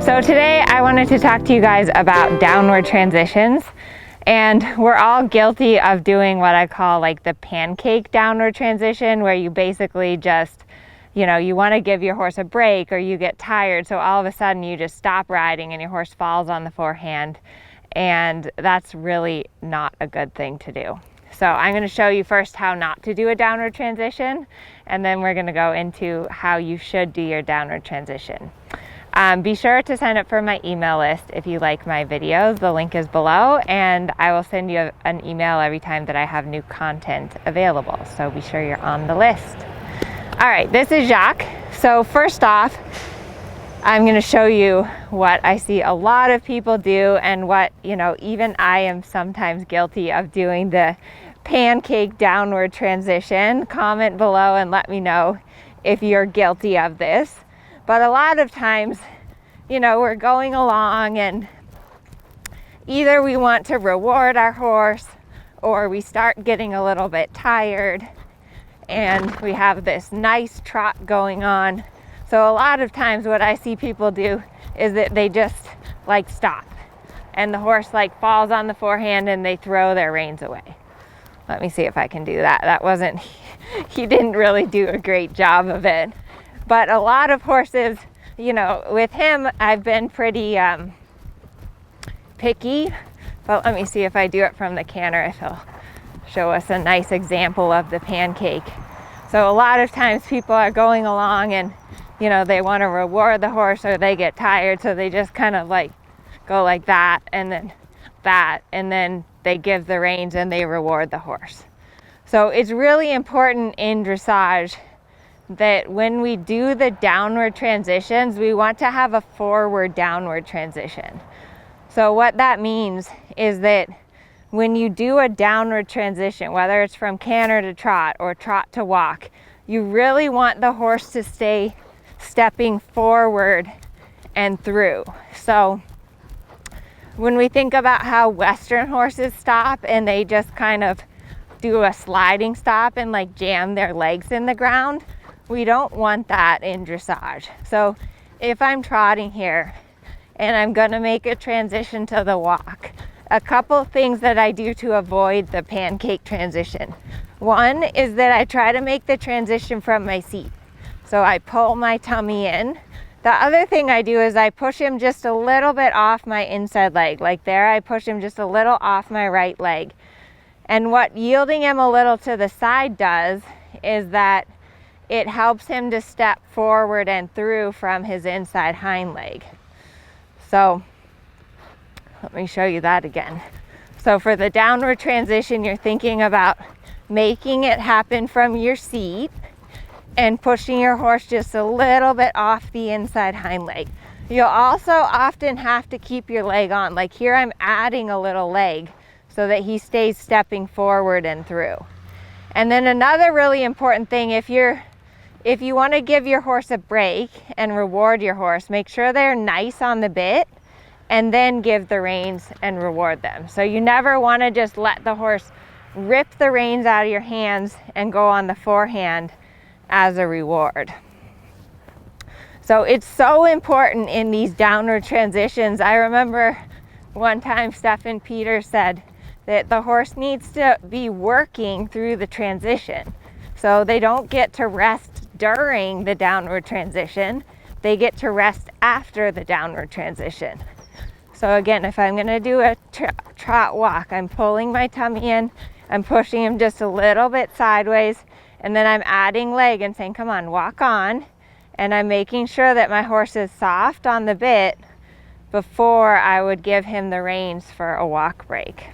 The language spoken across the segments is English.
So today I wanted to talk to you guys about downward transitions, and we're all guilty of doing what I call like the pancake downward transition, where you basically just, you want to give your horse a break or you get tired, so all of a sudden you just stop riding and your horse falls on the forehand, and that's really not a good thing to do. So I'm going to show you first how not to do a downward transition, and then we're going to go into how you should do your downward transition. Be sure to sign up for my email list if you like my videos. The link is below, and I will send you an email every time that I have new content available. So be sure you're on the list. All right, this is Jacques. So first off, I'm going to show you what I see a lot of people do, and what, even I am sometimes guilty of doing, the pancake downward transition. Comment below and let me know if you're guilty of this. But a lot of times, we're going along and either we want to reward our horse or we start getting a little bit tired and we have this nice trot going on. So a lot of times what I see people do is that they just stop and the horse falls on the forehand and they throw their reins away. Let me see if I can do that. That wasn't, he didn't really do a great job of it. But a lot of horses, with him, I've been pretty picky. But let me see if I do it from the canter, if he'll show us a nice example of the pancake. So a lot of times people are going along and, they want to reward the horse or they get tired. So they just kind of go like that, and then they give the reins and they reward the horse. So it's really important in dressage that when we do the downward transitions, we want to have a forward downward transition. So what that means is that when you do a downward transition, whether it's from canter to trot or trot to walk, you really want the horse to stay stepping forward and through. So when we think about how Western horses stop and they just kind of do a sliding stop and jam their legs in the ground, we don't want that in dressage. So if I'm trotting here and I'm going to make a transition to the walk, a couple things that I do to avoid the pancake transition. One is that I try to make the transition from my seat. So I pull my tummy in. The other thing I do is I push him just a little bit off my inside leg. Like there, I push him just a little off my right leg. And what yielding him a little to the side does is that it helps him to step forward and through from his inside hind leg. So let me show you that again. So for the downward transition, you're thinking about making it happen from your seat and pushing your horse just a little bit off the inside hind leg. You'll also often have to keep your leg on. Like here, I'm adding a little leg so that he stays stepping forward and through. And then another really important thing, if you want to give your horse a break and reward your horse, make sure they're nice on the bit and then give the reins and reward them. So you never want to just let the horse rip the reins out of your hands and go on the forehand as a reward. So it's so important in these downward transitions. I remember one time Stephen Peters said that the horse needs to be working through the transition. So they don't get to rest during the downward transition, they get to rest after the downward transition. So again, if I'm going to do a trot walk, I'm pulling my tummy in, I'm pushing him just a little bit sideways, and then I'm adding leg and saying, come on, walk on. And I'm making sure that my horse is soft on the bit before I would give him the reins for a walk break.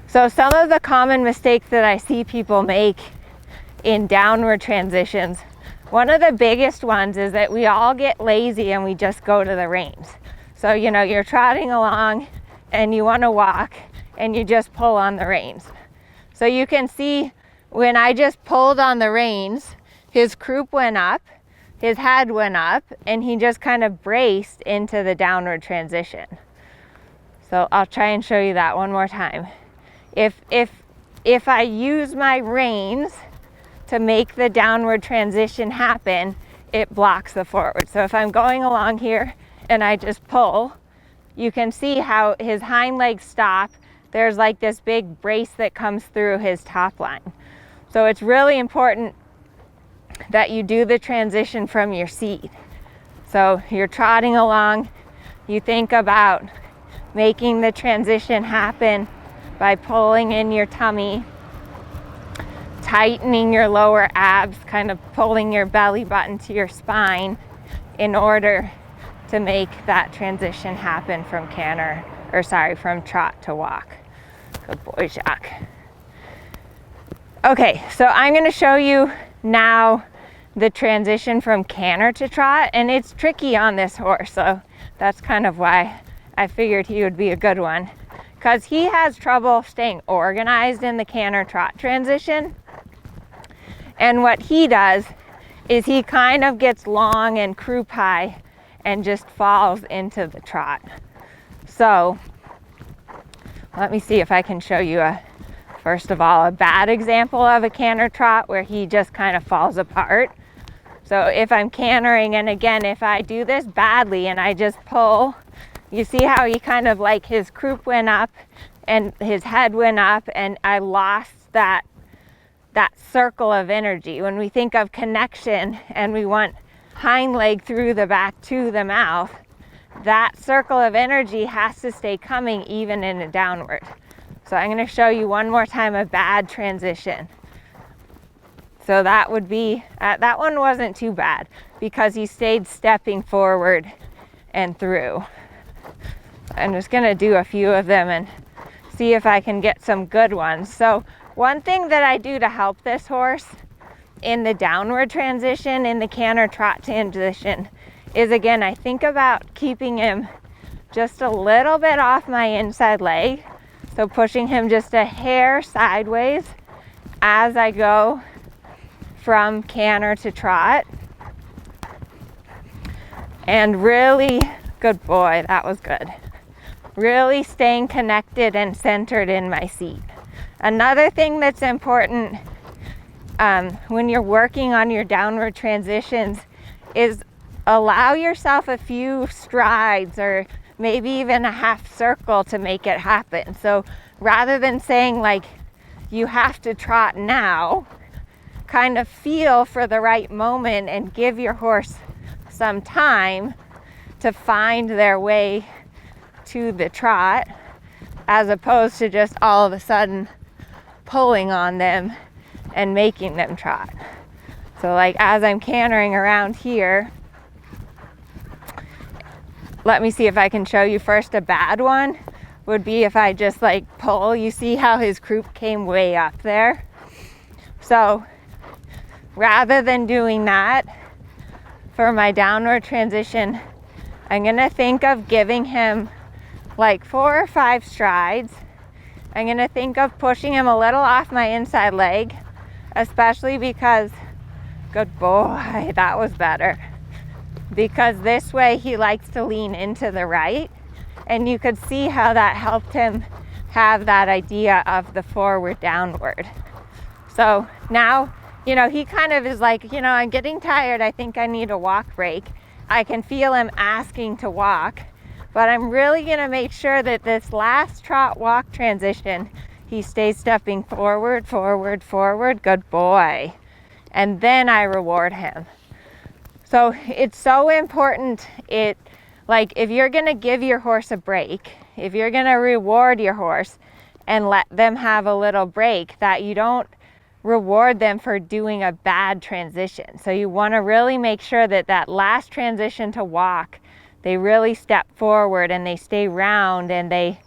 So some of the common mistakes that I see people make in downward transitions, one of the biggest ones is that we all get lazy and we just go to the reins. So, you're trotting along and you want to walk and you just pull on the reins. So you can see when I just pulled on the reins, his croup went up, his head went up, and he just kind of braced into the downward transition. So I'll try and show you that one more time. If I use my reins to make the downward transition happen, it blocks the forward. So if I'm going along here and I just pull, you can see how his hind legs stop. There's like this big brace that comes through his top line. So it's really important that you do the transition from your seat. So you're trotting along, you think about making the transition happen by pulling in your tummy, tightening your lower abs, kind of pulling your belly button to your spine in order to make that transition happen from from trot to walk. Good boy, Jacques. Okay, so I'm going to show you now the transition from canter to trot, and it's tricky on this horse, so that's kind of why I figured he would be a good one, because he has trouble staying organized in the canter trot transition. And what he does is he kind of gets long and croup high and just falls into the trot. So let me see if I can show you first of all, a bad example of a canter trot where he just kind of falls apart. So if I'm cantering, and again, if I do this badly and I just pull, you see how he kind of like his croup went up and his head went up, and I lost that circle of energy. When we think of connection and we want hind leg through the back to the mouth, that circle of energy has to stay coming even in a downward. So I'm going to show you one more time a bad transition. So that would be, that one wasn't too bad because he stayed stepping forward and through. I'm just going to do a few of them and see if I can get some good ones. So one thing that I do to help this horse in the downward transition, in the canter trot transition, is again, I think about keeping him just a little bit off my inside leg. So pushing him just a hair sideways as I go from canter to trot. And really, good boy, that was good. Really staying connected and centered in my seat. Another thing that's important when you're working on your downward transitions is allow yourself a few strides or maybe even a half circle to make it happen. So rather than saying like you have to trot now, kind of feel for the right moment and give your horse some time to find their way to the trot, as opposed to just all of a sudden pulling on them and making them trot. So like as I'm cantering around here, let me see if I can show you first. A bad one would be if I just like pull. You see how his croup came way up there? So rather than doing that, for my downward transition, I'm gonna think of giving him like 4 or 5 strides. I'm gonna think of pushing him a little off my inside leg, especially because, good boy, that was better. Because this way he likes to lean into the right, and you could see how that helped him have that idea of the forward downward. So now, you know, he kind of is like, you know, I'm getting tired, I think I need a walk break. I can feel him asking to walk, but I'm really gonna make sure that this last trot walk transition, he stays stepping forward, forward, forward, good boy. And then I reward him. So it's so important, like if you're gonna give your horse a break, if you're gonna reward your horse and let them have a little break, that you don't reward them for doing a bad transition. So you wanna really make sure that that last transition to walk, they really step forward and they stay round and they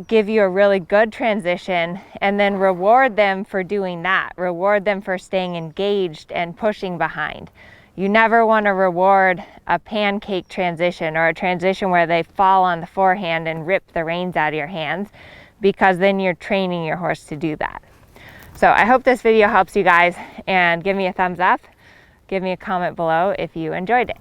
give you a really good transition, and then reward them for doing that. Reward them for staying engaged and pushing behind. You never want to reward a pancake transition or a transition where they fall on the forehand and rip the reins out of your hands, because then you're training your horse to do that. So I hope this video helps you guys, and give me a thumbs up. Give me a comment below if you enjoyed it.